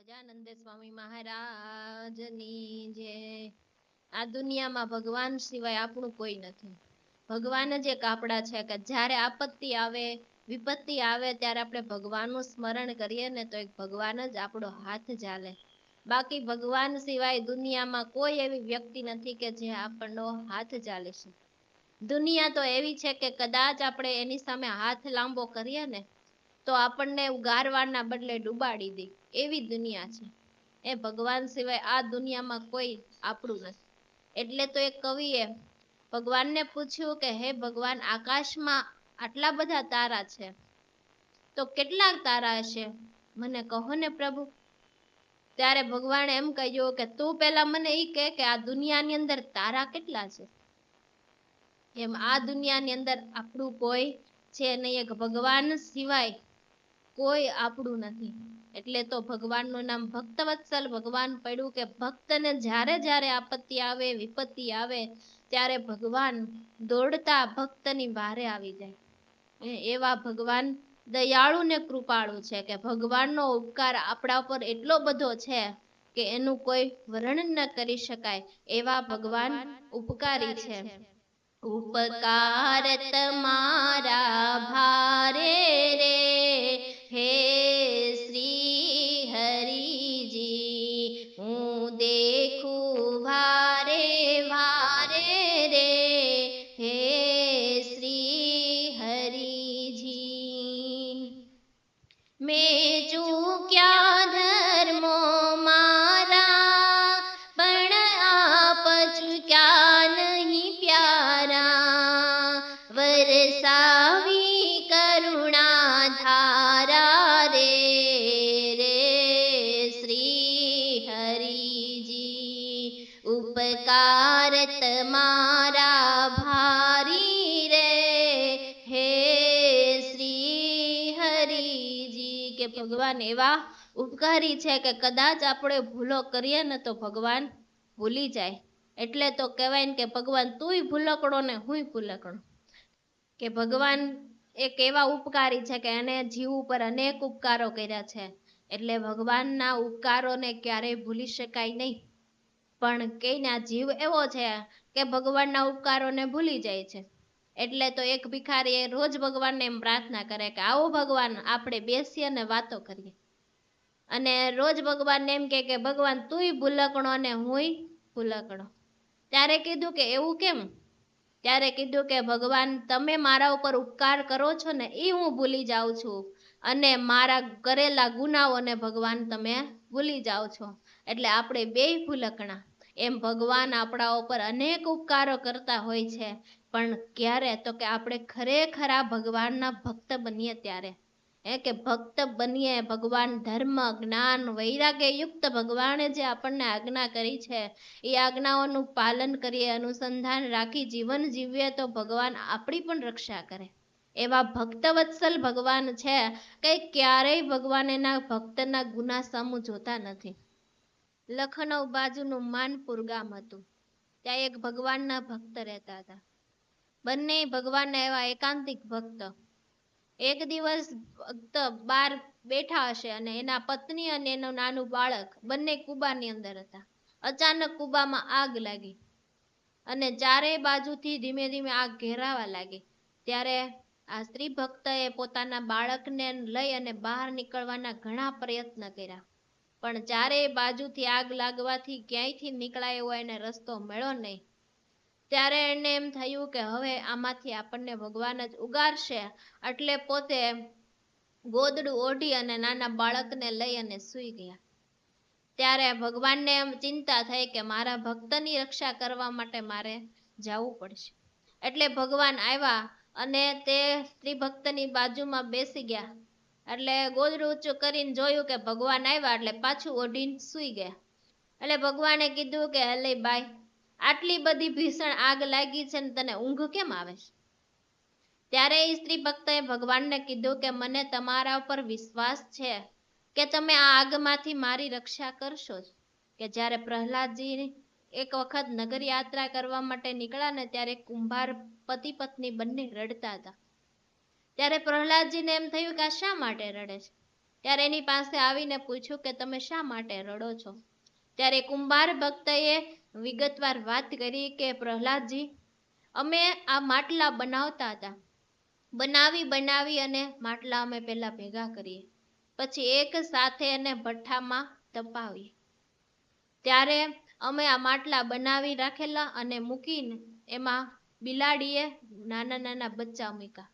સહજાનંદ સ્વામી મહારાજની જે આ દુનિયામાં ભગવાન સિવાય આપણું કોઈ નથી. ભગવાન જ એક આપણા છે કે જ્યારે આપત્તિ આવે વિપત્તિ આવે ત્યારે આપણે ભગવાનનું સ્મરણ કરીએ ને તો એક ભગવાન જ આપણો હાથ ઝાલે. બાકી ભગવાન સિવાય દુનિયામાં કોઈ એવી વ્યક્તિ નથી કે જે આપણનો હાથ ઝાલે છે. દુનિયા તો એવી છે કે કદાચ આપણે એની સામે હાથ લાંબો કરીએ ને તો આપણને ઉગારવાના બદલે ડુબાડી દે એવી દુનિયા છે. એ ભગવાન સિવાય આ દુનિયામાં કોઈ આપણું નથી. એટલે તો એક કવિએ ભગવાનને પૂછ્યું કે હે ભગવાન, આકાશમાં આટલા બધા તારા છે તો કેટલા તારા હશે, મને કહો ને પ્રભુ. ત્યારે ભગવાને એમ કહ્યું કે તું પેલા મને ઈ કહે કે આ દુનિયાની અંદર તારા કેટલા છે. એમ આ દુનિયાની અંદર આપણું કોઈ છે નહીં. એક ભગવાન સિવાય કોઈ આપણું નથી. એટલે તો ભગવાનનું નામ ભક્તવત્સલ ભગવાન પડ્યું કે ભક્તને જ્યારે જ્યારે આપત્તિ આવે વિપત્તિ આવે ત્યારે ભગવાન દોડતા ભક્તની વારે આવી જાય. એવા ભગવાન દયાળુ ને કૃપાળુ છે કે ભગવાનનો ઉપકાર આપણા પર એટલો બધો છે કે એનું કોઈ વર્ણન ન કરી શકાય. એવા ભગવાન ઉપકારી છે. ઉપકાર તમારા ભારે રે હે શ્રી હરિજી, હું દેખું ભારે ભારે રે હે શ્રી હરિજી. મેં ચૂક્યા ધર્મો મારા પણ આપ ચૂક્યા નહીં પ્યારા, વરસાવી કરુણા ધારા રે રે શ્રી હરિજી. ઉપકાર તમારા ભારી રે હે શ્રી હરિજી. કે ભગવાન એવા ઉપકારી છે કે કદાચ આપણે ભૂલો કરીએ ને તો ભગવાન ભૂલી જાય. એટલે તો કહેવાય ને કે ભગવાન તુંય ભૂલકડો ને હુંય ભૂલકડો. કે ભગવાન એક એવા ઉપકારી છે કે એને જીવ ઉપર અનેક ઉપકારો કર્યા છે. એટલે ભગવાનના ઉપકારોને ક્યારેય ભૂલી શકાય નહીં. પણ કઈને આ જીવ એવો છે કે ભગવાનના ઉપકારોને ભૂલી જાય છે. એટલે તો એક ભિખારી એ રોજ ભગવાનને એમ પ્રાર્થના કરે કે આવો ભગવાન આપણે બેસીએ અને વાતો કરીએ. અને રોજ ભગવાનને એમ કે ભગવાન તુંય ભૂલકણો ને હુંય ભૂલકણો. ત્યારે કીધું કે એવું કેમ? ત્યારે કીધું કે ભગવાન તમે મારા ઉપર ઉપકાર કરો છો ને એ હું ભૂલી જાઉં છું અને મારા કરેલા ગુનાઓને ભગવાન તમે ભૂલી જાઓ છો. એટલે આપણે બેય ભૂલકણા. એમ ભગવાન આપણા ઉપર અનેક ઉપકારો કરતા હોય છે. પણ ક્યારે? તો કે આપણે ખરેખર આ ભગવાનના ભક્ત બનીએ ત્યારે. કે ભક્ત બનીએ, ભગવાન ધર્મ જ્ઞાન વૈરાગ્ય યુક્ત ભગવાને જે આપણને આજ્ઞા કરી છે એ આજ્ઞાઓનું પાલન કરીએ, અનુસંધાન રાખી જીવન જીવીએ તો ભગવાન આપણી પણ રક્ષા કરે. એવા ભક્તવત્સલ ભગવાન છે કે ક્યારેય ભગવાન એના ભક્તના ગુના સામું જોતા નથી. લખનઉ બાજુનું માનપુર ગામ હતું. ત્યાં એક ભગવાનના ભક્ત રહેતા હતા. બંને ભગવાનના એવા એકાંતિક ભક્ત. એક દિવસ ભક્ત બાર બેઠા હશે અને એના પત્ની અને એનું નાનું બાળક બંને કુબાની અંદર હતા. અચાનક કુબામાં આગ લાગી અને ચારેય બાજુથી ધીમે ધીમે આગ ઘેરાવા લાગી. ત્યારે આ સ્ત્રી ભક્તએ પોતાના બાળકને લઈ અને બહાર નીકળવાના ઘણા પ્રયત્ન કર્યા. પણ ચારેય બાજુથી આગ લાગવાથી ક્યાંયથી નીકળાય એવો એને રસ્તો મળ્યો નહીં. ત્યારે એને એમ થયું કે હવે આમાંથી આપણને ભગવાન જ ઉગારશે. એટલે પોતે ગોદડું ઓઢી અને નાના બાળકને લઈ અને સૂઈ ગયા. ત્યારે ભગવાનને એમ ચિંતા થઈ કે મારા ભક્તની રક્ષા કરવા માટે મારે જવું પડશે. એટલે ભગવાન આવ્યા અને તે સ્ત્રી ભક્તની બાજુમાં બેસી ગયા. એટલે ગોદડું ઊંચું કરીને જોયું કે ભગવાન આવ્યા એટલે પાછું ઓઢીને સૂઈ ગયા. એટલે ભગવાને કીધું કે હલે બાઈ, આટલી બધી ભીષણ આગ લાગી છે ને તને ઊંઘ કેમ આવે છે? ત્યારે એ સ્ત્રી ભક્તએ ભગવાનને કીધું કે મને તમારા ઉપર વિશ્વાસ છે કે તમે આ આગમાંથી મારી રક્ષા કરશો જ. કે જ્યારે પ્રહલાદજી એક વખત નગર યાત્રા કરવા માટે નીકળ્યા ને ત્યારે કુંભાર પતિ પત્ની બંને રડતા હતા. ત્યારે પ્રહલાદજીને એમ થયું કે આ શા માટે રડે છે? ત્યારે એની પાસે આવીને પૂછ્યું કે તમે શા માટે રડો છો? ત્યારે કુંભાર ભક્તએ વિગતવાર વાત કરી કે પ્રહલાદજી, અમે આ માટલા બનાવતા હતા, બનાવી અને માટલા અમે પહેલા ભેગા કરીએ, પછી એક સાથે એને ભઠ્ઠામાં તપાવીએ, ત્યારે અમે આ માટલા બનાવી રાખેલા અને મૂકીને એમાં બિલાડીએ નાના નાના બચ્ચા મૂક્યા,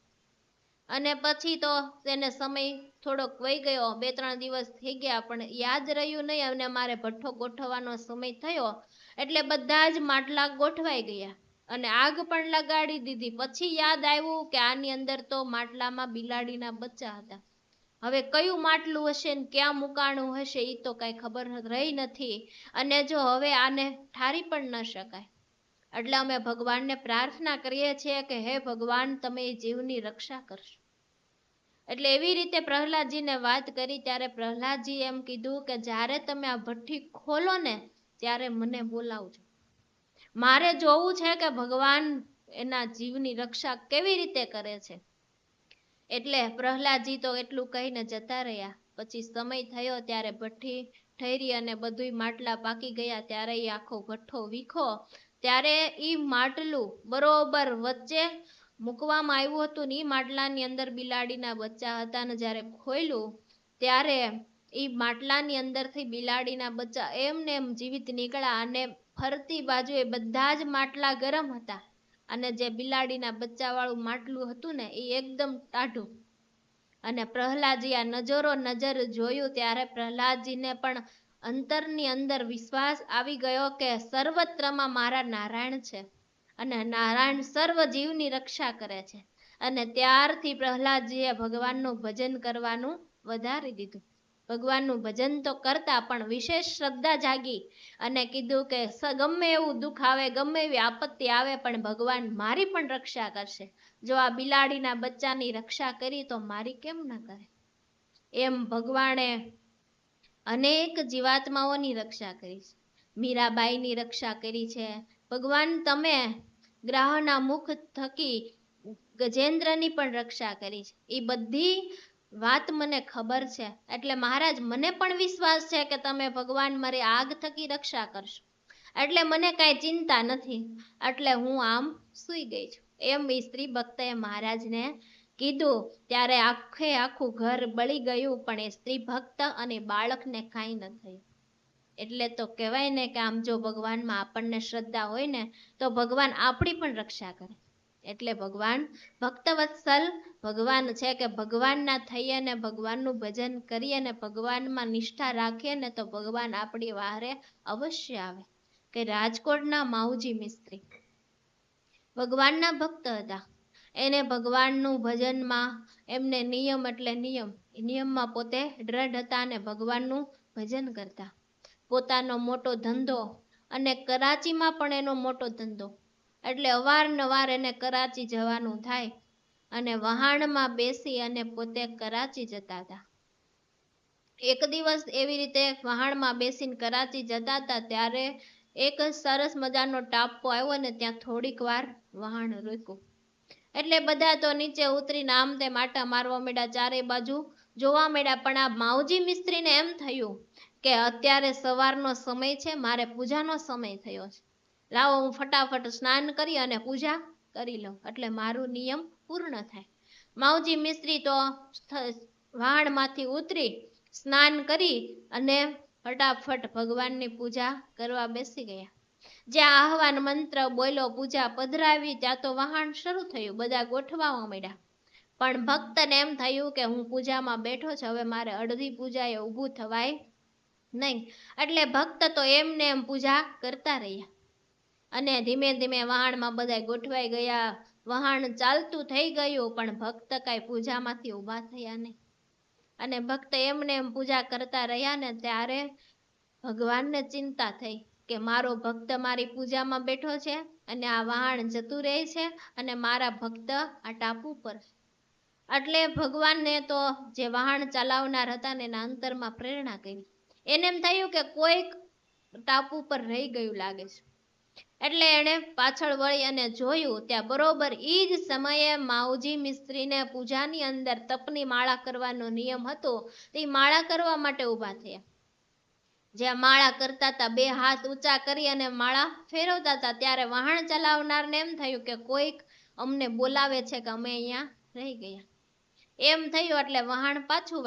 અને પછી તો તેને સમય થોડોક વહી ગયો, 2-3 દિવસ થઈ ગયા, પણ યાદ રહ્યું નહીં અને મારે ભઠ્ઠો ગોઠવવાનો સમય થયો એટલે બધા જ માટલા ગોઠવાઈ ગયા અને આગ પણ લગાડી દીધી. પછી યાદ આવ્યું કે આની અંદર તો માટલામાં બિલાડીના બચ્ચા હતા. હવે કયું માટલું હશે ને ક્યાં મુકાણું હશે એ તો કઈ ખબર રહી નથી, અને જો હવે આને ઠારી પણ ન શકાય. એટલે અમે ભગવાનને પ્રાર્થના કરીએ છીએ કે હે ભગવાન, તમે એ જીવની રક્ષા કરશો. એટલે એવી રીતે પ્રહલાદજીને વાત કરી. ત્યારે પ્રહલાદજી એમ કીધું કે જ્યારે તમે આ ભઠ્ઠી ખોલો ને ત્યારે મને બોલાવજો, મારે જોવું છે કે ભગવાન એના જીવની રક્ષા કેવી રીતે કરે છે. એટલે પ્રહલાદજી તો એટલું કહીને જતા રહ્યા. પછી સમય થયો ત્યારે ભઠ્ઠી ઠરી અને બધુંય માટલા પાકી ગયા. ત્યારે એ આખો ભઠ્ઠો વીખો, ત્યારે ઈ માટલું બરોબર વચ્ચે મૂકવામાં આવ્યું હતું ને ઈ માટલાની અંદર બિલાડીના બચ્ચા હતા, ને જ્યારે ખોલ્યું ત્યારે ઈ માટલાની અંદરથી બિલાડીના બચ્ચા એમને એમ જીવિત નીકળ્યા, અને ફરતી બાજુએ બધા જ માટલા ગરમ હતા અને જે બિલાડીના બચ્ચા વાળું માટલું હતું ને એ એકદમ ટાઢું. અને પ્રહલાદજી આ નજરો નજર જોયું ત્યારે પ્રહલાદજીને પણ અંતરની અંદર વિશ્વાસ આવી ગયો કે સર્વત્રમાં મારા નારાયણ છે અને નારાયણ સર્વ જીવની રક્ષા કરે છે. અને ત્યારથી પ્રહલાદજીએ ભગવાનનું ભજન કરવાનું વધારી દીધું. ભગવાનનું ભજન તો કરતા, પણ વિશેષ શ્રદ્ધા જાગી અને કીધું કે ગમે એવું દુઃખ આવે, ગમે એવી આપત્તિ આવે, પણ ભગવાન મારી પણ રક્ષા કરશે. જો આ બિલાડીના બચ્ચાની રક્ષા કરી તો મારી કેમ ન કરે. એમ ભગવાને અનેક જીવાત્માઓની રક્ષા કરી છે. મીરાબાઈની રક્ષા કરી છે. ભગવાન તમે ગ્રહના મુખ થકી ગજેન્દ્રની પણ રક્ષા કરી છે. એ બધી વાત મને ખબર છે. એટલે મહારાજ મને પણ વિશ્વાસ છે કે તમે ભગવાન મારી આગ થકી રક્ષા કરશો, એટલે મને કાંઈ ચિંતા નથી. એટલે હું આમ સૂઈ ગઈ છું. એમ એ સ્ત્રી ભક્તએ મહારાજને કીધું. ત્યારે આખું ઘર બળી ગયું, પણ એ સ્ત્રી ભક્ત અને બાળકને કાંઈ ન થયું. એટલે તો કહેવાય ને કે આમ જો ભગવાનમાં આપણને શ્રદ્ધા હોય ને તો ભગવાન આપણી પણ રક્ષા કરે. એટલે ભગવાન ભક્તવત્સલ ભગવાન છે કે ભગવાનના થઈએ ને ભગવાનનું ભજન કરીએ ને ભગવાનમાં નિષ્ઠા રાખીએ ને તો ભગવાન આપણી વારે અવશ્ય આવે. કે રાજકોટના માવજી મિસ્ત્રી ભગવાનના ભક્ત હતા. એને ભગવાનનું ભજનમાં એમને નિયમ એટલે નિયમમાં પોતે દ્રઢ હતા અને ભગવાનનું ભજન કરતા. પોતાનો મોટો ધંધો, અને કરાચીમાં પણ એનો મોટો ધંધો, એટલે અવારનવાર એને કરાચી જવાનું થાય અને વહાણમાં બેસી અને પોતે કરાચી જતા હતા. એક દિવસ એવી રીતે વહાણમાં બેસીને કરાચી જતા હતા ત્યારે એક સરસ મજાનો ટાપુ આવ્યો ને ત્યાં થોડીક વાર વહાણ રોક્યું. એટલે બધા તો નીચે ઉતરીને આમ તેમ આટા મારવા માંડ્યા, ચારે બાજુ જોવા માંડ્યા. પણ આ માવજી મિસ્ત્રીને એમ થયું કે અત્યારે સવારનો સમય છે, મારે પૂજાનો સમય થયો છે, લાવો હું ફટાફટ સ્નાન કરી અને પૂજા કરી લઉં એટલે મારું નિયમ પૂર્ણ થાય. માવજી મિસ્ત્રી તો વહાણમાંથી ઉતરી સ્નાન કરી અને ફટાફટ ભગવાનની પૂજા કરવા બેસી ગયા. જ્યાં આહવાન મંત્ર બોલ્યો, પૂજા પધરાવી, ત્યાં તો વહાણ શરૂ થયું, બધા ગોઠવાવા માંડ્યા. પણ ભક્તને એમ થયું કે હું પૂજામાં બેઠો છું, હવે મારે અડધી પૂજાએ ઊભું થવાય નહીં. એટલે ભક્ત તો એમને એમ પૂજા કરતા રહ્યા અને ધીમે ધીમે વહાણમાં બધા ગોઠવાઈ ગયા. વહાણ ચાલતું થઈ ગયું, પણ ભક્ત કાંઈ પૂજામાંથી ઊભા થયા નહીં. અને ભક્ત એમને એમ પૂજા કરતા રહ્યા ને ત્યારે ભગવાનને ચિંતા થઈ કે મારો ભક્ત મારી પૂજામાં બેઠો છે અને આ વહાણ જતું રહે છે અને મારા ભક્ત આ ટાપુ પર. એટલે ભગવાનને તો જે વહાણ ચલાવનાર હતા ને એના અંતરમાં પ્રેરણા કરી. એને એમ થયું કે કોઈક ટાપુ પર રહી ગયું લાગે છે. એટલે એણે પાછળ વળી અને જોયું, ત્યાં બરોબર ઈ જ સમયે માવજી મિસ્ત્રીને પૂજાની અંદર તપની માળા કરવાનો નિયમ હતો, તે માળા કરવા માટે ઊભા થયા. જ્યાં માળા કરતા હતા, બે હાથ ઊંચા કરી અને માળા ફેરવતા હતા, ત્યારે વહાણ ચલાવનારને એમ થયું કે કોઈક અમને બોલાવે છે કે અમે અહીંયા રહી ગયા. એમ થયું એટલે વહાણ પાછું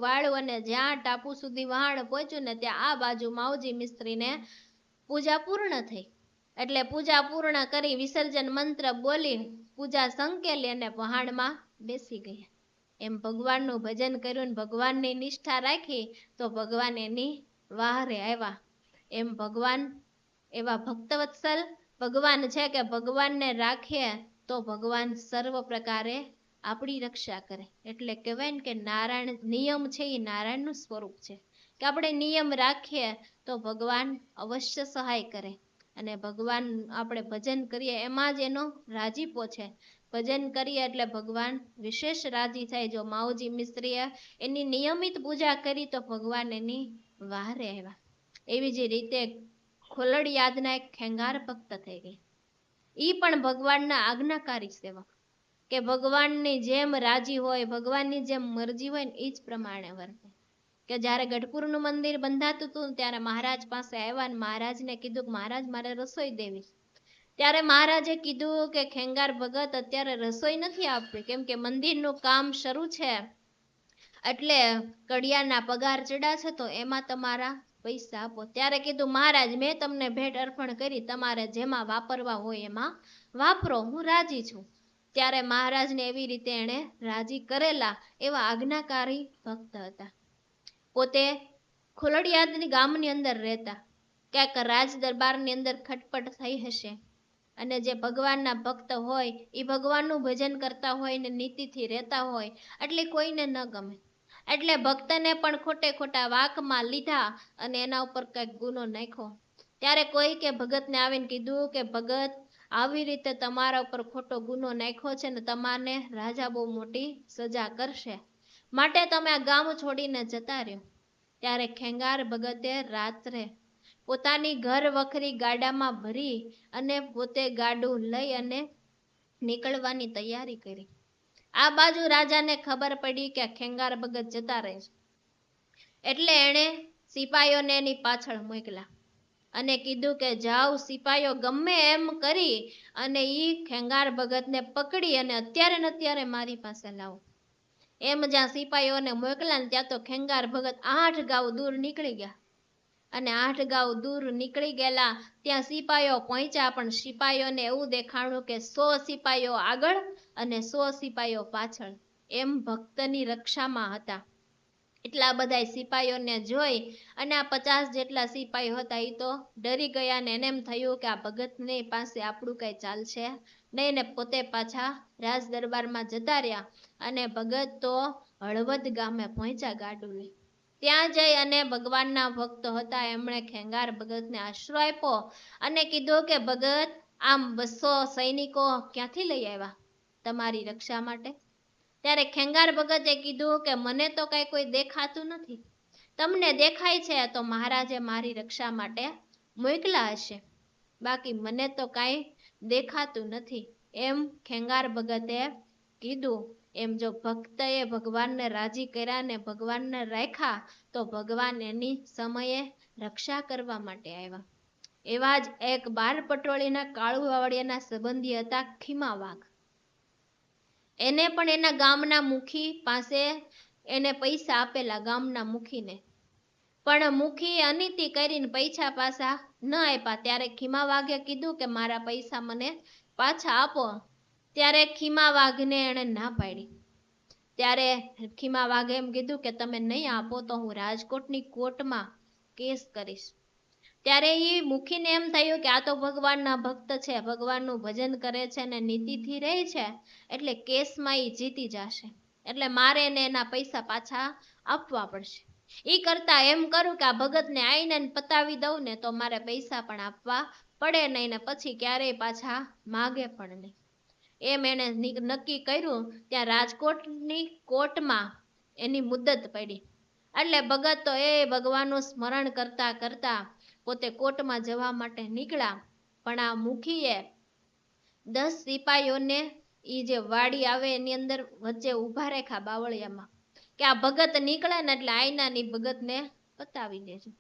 વાળ્યું અને જ્યાં ટાપુ સુધી વહાણ પહોંચ્યું ને ત્યાં આ બાજુ માવજી મિસ્ત્રીને પૂજા પૂર્ણ થઈ. એટલે પૂજા પૂર્ણ કરી વિસર્જન મંત્ર બોલી પૂજા સંકેલી અને વહાણમાં બેસી ગયા. એમ ભગવાનનું ભજન કર્યું, ભગવાનની નિષ્ઠા રાખી તો ભગવાન એની વાહરે આવ્યા. એમ ભગવાન એવા ભક્તવત્સલ ભગવાન છે કે ભગવાનને રાખીએ તો ભગવાન સર્વ પ્રકારે આપણી રક્ષા કરે. એટલે કહેવાય ને કે નારાયણ નિયમ છે એ નારાયણનું સ્વરૂપ છે, કે આપણે નિયમ રાખીએ તો ભગવાન અવશ્ય સહાય કરે. અને ભગવાન આપણે ભજન કરીએ એમાં જ એનો રાજીપો છે. ભજન કરીએ એટલે ભગવાન વિશેષ રાજી થાય. જો માવજી મિસ્ત્રીએ એની નિયમિત પૂજા કરી તો ભગવાન એની વાહરે આવ્યા. એવી જ રીતે ખોલડિયાદના એક ખેંગાર ભક્ત થઈ ગઈ. ઈ પણ ભગવાનના આજ્ઞાકારી સેવક, કે ભગવાનની જેમ રાજી હોય, ભગવાનની જેમ મરજી હોય ને એ જ પ્રમાણે વર્તે. કે જ્યારે ગઢપુરનું મંદિર બંધાતું હતું ત્યારે મહારાજ પાસે આવ્યા ને મહારાજને કીધું કે મહારાજ મારે રસોઈ દેવી. ત્યારે મહારાજે કીધું કે ખેંગાર ભગત અત્યારે રસોઈ નથી આપવી, કેમ કે મંદિરનું કામ શરૂ છે, એટલે કડિયાના પગાર ચડા છે તો એમાં તમારા પૈસા આપો. ત્યારે કીધું મહારાજ મેં તમને ભેટ અર્પણ કરી, તમારે જેમાં વાપરવા હોય એમાં વાપરો, હું રાજી છું. ત્યારે મહારાજને એવી રીતે એણે રાજી કરેલા એવા આજ્ઞાકારી ભક્ત હતા. પોતે ખોલડિયાદની ગામની અંદર રહેતા, ક્યાંક રાજ દરબારની અંદર ખટપટ થઈ હશે અને જે ભગવાનના ભક્ત હોય એ ભગવાનનું ભજન કરતા હોય ને નીતિથી રહેતા હોય એટલે કોઈને ન ગમે. એટલે ભક્તને પણ ખોટે ખોટા વાકમાં લીધા અને એના ઉપર કંઈક ગુનો નાખ્યો. ત્યારે કોઈ કે ભગતને આવીને કીધું કે ભગત આવી રીતે તમારા ઉપર ખોટો ગુનો નાખ્યો છે ને તમારે રાજા બહુ મોટી સજા કરશે, માટે તમે આ ગામ છોડીને જતા રહ્યો. ત્યારે ખેંગાર ભગતે રાત્રે પોતાની ઘર વખરી ગાડામાં ભરી અને પોતે ગાડું લઈ અને નીકળવાની તૈયારી કરી. આ બાજુ રાજાને ખબર પડી કે ખેંગાર ભગત જતા રહે છે, એટલે એણે સિપાહીઓને એની પાછળ મોકલ્યા અને કીધું કે જાઓ સિપાહીઓ ગમે એમ કરી અને ઈ ખેંગાર ભગતને પકડી અને અત્યારે ને અત્યારે મારી પાસે લાવો. એમ જ્યાં સિપાહીઓને મોકલ્યા ને ત્યાં તો ખેંગાર ભગત 8 ગાઉ દૂર નીકળી ગયા. અને 8 ગાઉ દૂર નીકળી ગયેલા ત્યાં સિપાહીઓ પહોંચ્યા, પણ સિપાહીઓને એવું દેખાણું કે 100 સિપાહીઓ આગળ અને 100 સિપાહીઓ પાછળ, એમ ભક્તની રક્ષામાં હતા. એટલા બધા સિપાહીઓને જોઈ અને આ 50 જેટલા સિપાહીઓ હતા એ તો ડરી ગયા ને એને એમ થયું કે આ ભગતને પાસે આપણું કઈ ચાલશે નહીં ને પોતે પાછા રાજ દરબારમાં જતા રહ્યા. અને ભગત તો હળવદ ગામે પહોંચ્યા ગાડું લઈ. ત્યાં જઈ અને ભગવાનના ભક્ત હતા એમણે ખેંગાર ભગતને આશરો આપ્યો અને કીધું કે ભગત આમ 200 સૈનિકો ક્યાંથી લઈ આવ્યા તમારી રક્ષા માટે? ત્યારે ખેંગાર ભગતે કીધું કે મને તો કઈ કોઈ દેખાતું નથી, તમને દેખાય છે તો મહારાજે મારી રક્ષા માટે મોકલા હશે, બાકી મને તો કાંઈ દેખાતું નથી. એમ ખેંગાર ભગતે કીધું. એમ જો ભક્તએ ભગવાનને રાજી કર્યા ને ભગવાનને રાખ્યા તો ભગવાન એની સમયે રક્ષા કરવા માટે આવ્યા. એવા જ એક 12 પટોળીના કાળુવાવડિયાના સંબંધી હતા ખીમા વાઘ. એને પણ એના ગામના મુખી પાસે એને પૈસા આપેલા ગામના મુખીને, પણ મુખી અનીતિ કરીને પૈસા પાછા ન આપ્યા. ત્યારે ખીમા વાઘે કીધું કે મારા પૈસા મને પાછા આપો. ત્યારે ખીમા વાઘને એણે ના પાડી. ત્યારે ખીમા વાઘે એમ કીધું કે તમે નહીં આપો તો હું રાજકોટની કોર્ટમાં કેસ કરીશ. ત્યારે એ મુખીને એમ થયું કે આ તો ભગવાનના ભક્ત છે, ભગવાનનું ભજન કરે છે ને નીતિથી રહે છે, એટલે કેસમાં એ જીતી જશે, એટલે મારે એને એના પૈસા પાછા આપવા પડશે. એ કરતા એમ કરું કે આ ભગતને આઈને પતાવી દઉં ને તો મારે પૈસા પણ આપવા પડે નહીં ને પછી ક્યારેય પાછા માગે પણ નહીં. એમ એને નક્કી કર્યું. ત્યાં રાજકોટની કોર્ટમાં એની મુદ્દત પડી. એટલે ભગત તો એ ભગવાનનું સ્મરણ કરતા કરતા પોતે કોર્ટમાં જવા માટે નીકળ્યા, પણ આ મુખીએ 10 સિપાહીઓને ઈ જે વાડી આવે એની અંદર વચ્ચે ઊભા રાખ્યા બાવળિયામાં, કે આ ભગત નીકળે ને એટલે આઈનાની ભગત ને પતાવી દેજો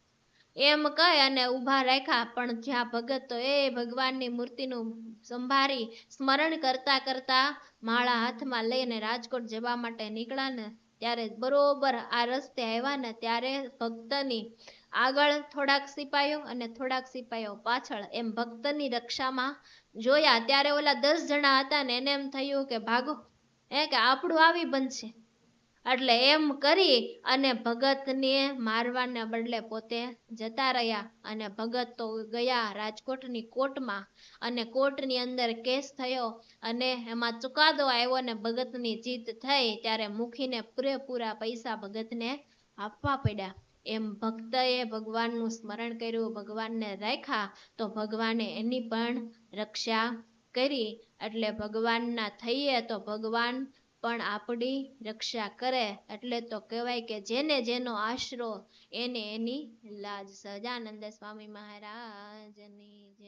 એમ કહી અને ઊભા રાખ્યા. પણ જ્યાં ભગત તો એ ભગવાનની મૂર્તિનું સંભાળી સ્મરણ કરતા કરતા માળા હાથમાં લઈને રાજકોટ જવા માટે નીકળ્યા ને ત્યારે બરોબર આ રસ્તે આવ્યા ને ત્યારે ભક્તની આગળ થોડાક સિપાહીઓ અને થોડાક સિપાહીઓ પાછળ, એમ ભક્તની રક્ષામાં જોયા. ત્યારે ઓલા 10 જણા હતા ને એને એમ થયું કે ભાગો, કે આપણું આવી બનશે, એટલે એમ કરી અને ભગતને મારવાના બદલે પોતે જતા રહ્યા. અને ભગત તો ગયા રાજકોટની કોર્ટમાં, અને કોર્ટની અંદર કેસ થયો અને એમાં ચુકાદો આવ્યો ને ભગતની જીત થઈ. ત્યારે મુખીને પૂરેપૂરા પૈસા ભગતને આપવા પડ્યા. એમ ભક્તએ ભગવાનનું સ્મરણ કર્યું, ભગવાનને રાખ્યા તો ભગવાને એની પણ રક્ષા કરી. એટલે ભગવાનના થઈએ તો ભગવાન પણ આપણી રક્ષા કરે. એટલે તો કહેવાય કે જેને જેનો આશરો એને એની લાજ. સહજાનંદ સ્વામી મહારાજની જય.